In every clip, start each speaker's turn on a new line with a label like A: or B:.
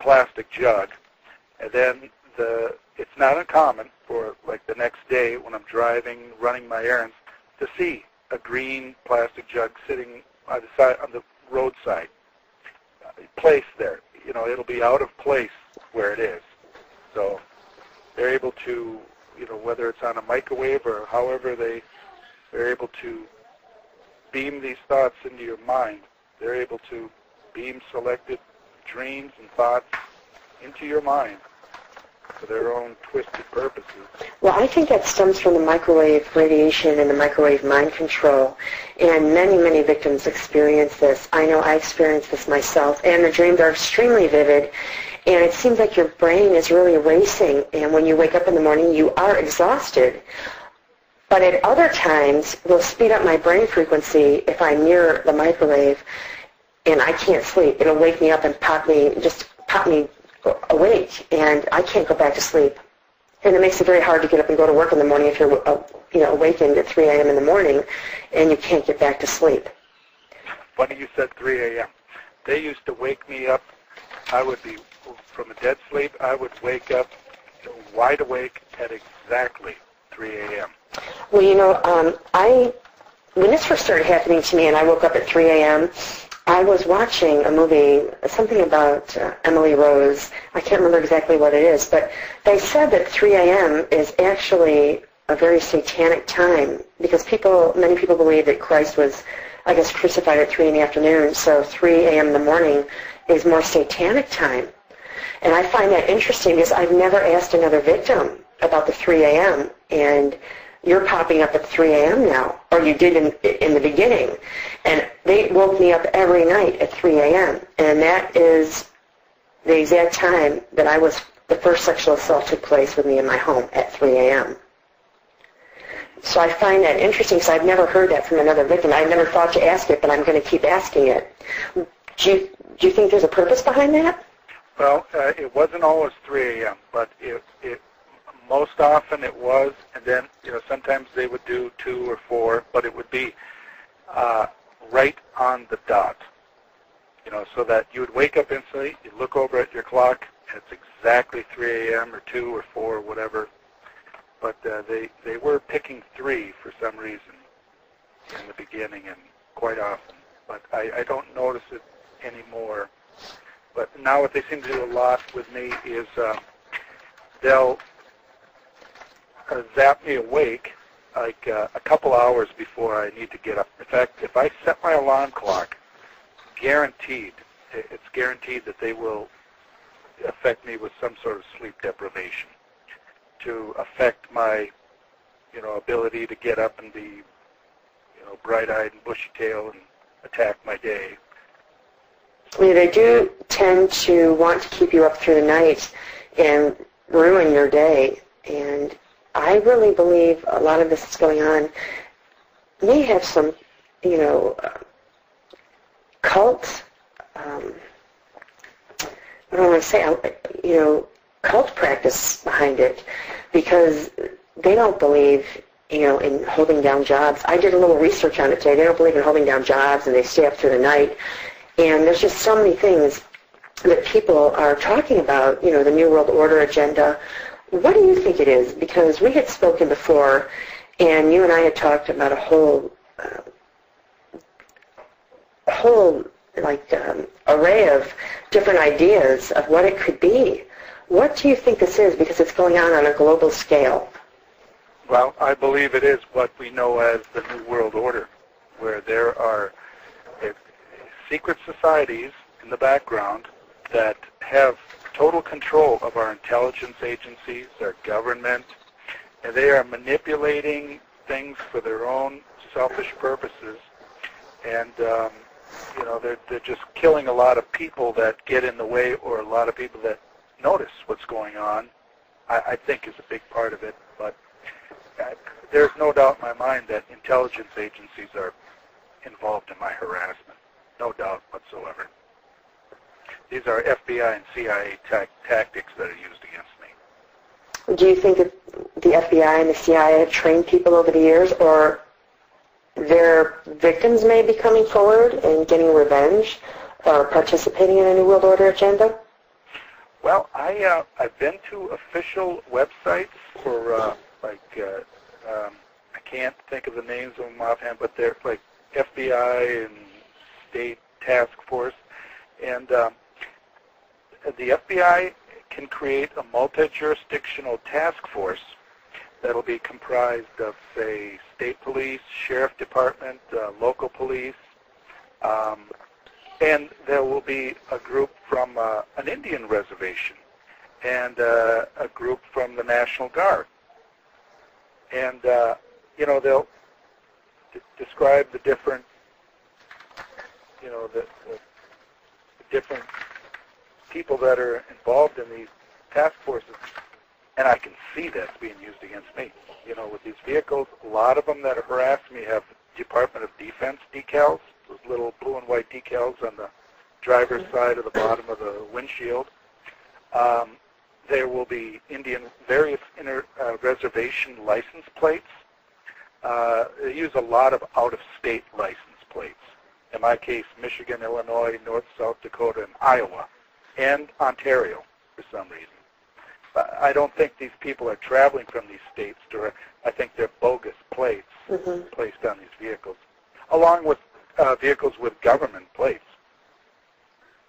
A: plastic jug, and then it's not uncommon for, like, the next day when I'm driving, running my errands, to see a green plastic jug sitting on the roadside, placed there. You know, it'll be out of place where it is. So they're able to, you know, whether it's on a microwave or however they're able to beam these thoughts into your mind. They're able to beam selected dreams and thoughts into your mind for their own twisted purposes.
B: Well, I think that stems from the microwave radiation and the microwave mind control, and many, many victims experience this. I know I experienced this myself, and the dreams are extremely vivid, and it seems like your brain is really racing, and when you wake up in the morning, you are exhausted. But at other times, will speed up my brain frequency if I'm near the microwave, and I can't sleep. It'll wake me up and pop me awake, and I can't go back to sleep. And it makes it very hard to get up and go to work in the morning if you're awakened at 3 a.m. in the morning and you can't get back to sleep.
A: Funny you said 3 a.m. They used to wake me up. I would be, from a dead sleep, I would wake up wide awake at exactly 3 a.m.
B: Well, you know, when this first started happening to me and I woke up at 3 a.m., I was watching a movie, something about Emily Rose. I can't remember exactly what it is, but they said that 3 a.m. is actually a very satanic time because many people believe that Christ was, I guess, crucified at 3 in the afternoon, so 3 a.m. in the morning is more satanic time. And I find that interesting because I've never asked another victim about the 3 a.m., and you're popping up at 3 a.m. now, or you did in the beginning. And they woke me up every night at 3 a.m. And that is the exact time that the first sexual assault took place with me in my home at 3 a.m. So I find that interesting because I've never heard that from another victim. I've never thought to ask it, but I'm going to keep asking it. Do you think there's a purpose behind that?
A: Well, it wasn't always 3 a.m., but it most often it was, and then, you know, sometimes they would do 2 or 4, but it would be right on the dot, you know, so that you would wake up instantly, you look over at your clock, and it's exactly 3 a.m. or 2 or 4 or whatever, but they were picking 3 for some reason in the beginning and quite often, but I don't notice it anymore. But now what they seem to do a lot with me is they'll zap me awake like a couple hours before I need to get up. In fact, if I set my alarm clock, it's guaranteed that they will affect me with some sort of sleep deprivation to affect my, you know, ability to get up and be, you know, bright-eyed and bushy-tailed and attack my day.
B: Yeah, they do tend to want to keep you up through the night and ruin your day, and I really believe a lot of this is going on may have some, you know, cult, what do I want to say, you know, cult practice behind it, because they don't believe, you know, in holding down jobs. I did a little research on it today. They don't believe in holding down jobs, and they stay up through the night. And there's just so many things that people are talking about, you know, the New World Order agenda. What do you think it is? Because we had spoken before, and you and I had talked about a whole array of different ideas of what it could be. What do you think this is? Because it's going on a global scale.
A: Well, I believe it is what we know as the New World Order, where there are secret societies in the background that have total control of our intelligence agencies, our government, and they are manipulating things for their own selfish purposes. And, you know, they're just killing a lot of people that get in the way, or a lot of people that notice what's going on, I think is a big part of it. But there's no doubt in my mind that intelligence agencies are involved in my harassment. No doubt whatsoever. These are FBI and CIA tactics that are used against me.
B: Do you think that the FBI and the CIA have trained people over the years, or their victims may be coming forward and getting revenge or participating in a New World Order agenda?
A: Well, I've been to official websites for I can't think of the names of them offhand, but they're like FBI and state task force, and the FBI can create a multi-jurisdictional task force that'll be comprised of, say, state police, sheriff department, local police, and there will be a group from an Indian reservation and a group from the National Guard. And, they'll describe the different, the different people that are involved in these task forces. And I can see that's being used against me. With these vehicles, a lot of them that are harassing me have Department of Defense decals, those little blue and white decals on the driver's side of the bottom of the windshield. There will be various reservation license plates. They use a lot of out-of-state license plates. In my case, Michigan, Illinois, North, South Dakota, and Iowa, and Ontario for some reason. I don't think these people are traveling from these states. I think they're bogus plates placed on these vehicles, along with vehicles with government plates.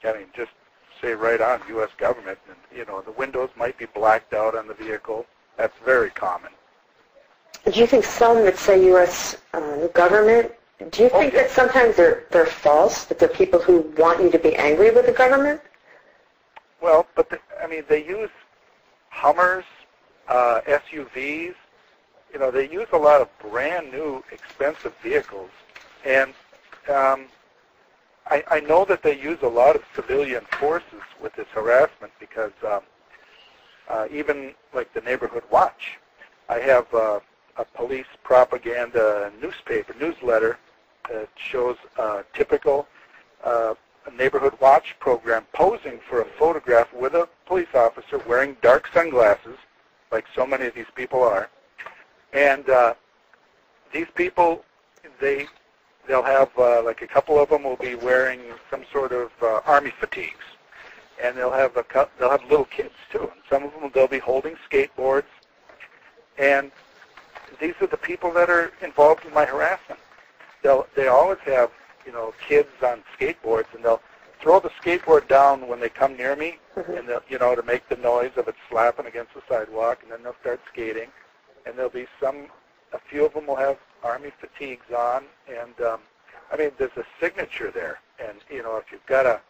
A: I mean, just say right on U.S. government, and the windows might be blacked out on the vehicle. That's very common.
B: Do you think some that say U.S. Government, do you think that sometimes they're false, that they're people who want you to be angry with the government?
A: Well, but they use Hummers, SUVs. They use a lot of brand new, expensive vehicles, and I know that they use a lot of civilian forces with this harassment because even like the Neighborhood Watch, I have a police propaganda newsletter that shows a typical Neighborhood Watch program posing for a photograph with a police officer wearing dark sunglasses, like so many of these people are. And these people, they'll have, like a couple of them will be wearing some sort of army fatigues. And they'll have little kids too. And some of them, they'll be holding skateboards. And these are the people that are involved in my harassment. They always have, kids on skateboards, and they'll throw the skateboard down when they come near me, and they'll, to make the noise of it slapping against the sidewalk, and then they'll start skating. And there'll be a few of them will have army fatigues on, and there's a signature there. And if you've got a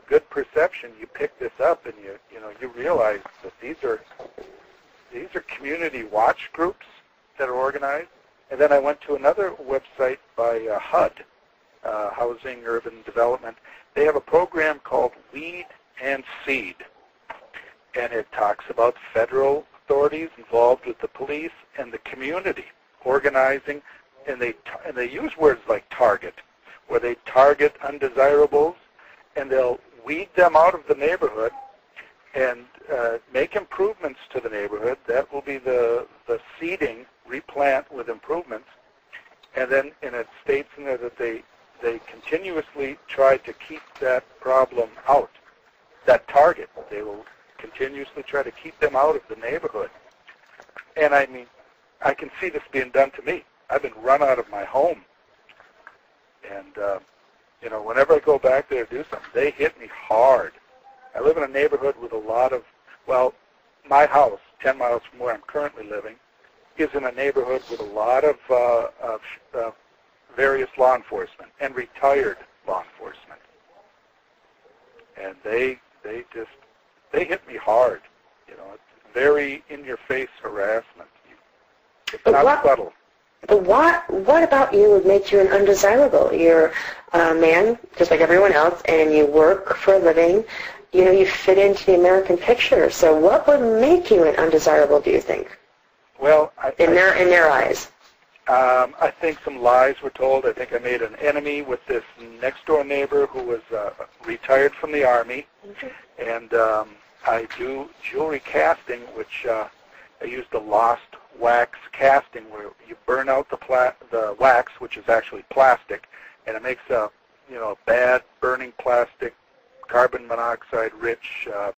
A: good perception, you pick this up, and you realize that these are community watch groups that are organized. And then I went to another website by HUD, Housing Urban Development. They have a program called Weed and Seed, and it talks about federal authorities involved with the police and the community organizing, and they use words like target, where they target undesirables, and they'll weed them out of the neighborhood and make improvements to the neighborhood. That will be the seeding, replant with improvements, and then it states in there that they continuously try to keep that problem out, that target. They will continuously try to keep them out of the neighborhood. And I can see this being done to me. I've been run out of my home. And, whenever I go back there to do something, they hit me hard. I live in a neighborhood with a lot of, my house, 10 miles from where I'm currently living, is in a neighborhood with a lot of various law enforcement and retired law enforcement. And they hit me hard. It's very in-your-face harassment. It's not subtle.
B: But what about you would make you an undesirable? You're a man, just like everyone else, and you work for a living. You fit into the American picture. So what would make you an undesirable, do you think?
A: Well,
B: in their eyes.
A: I think some lies were told. I think I made an enemy with this next-door neighbor who was retired from the Army. And I do jewelry casting, which I use the lost wax casting, where you burn out the wax, which is actually plastic, and it makes a bad burning plastic, carbon monoxide rich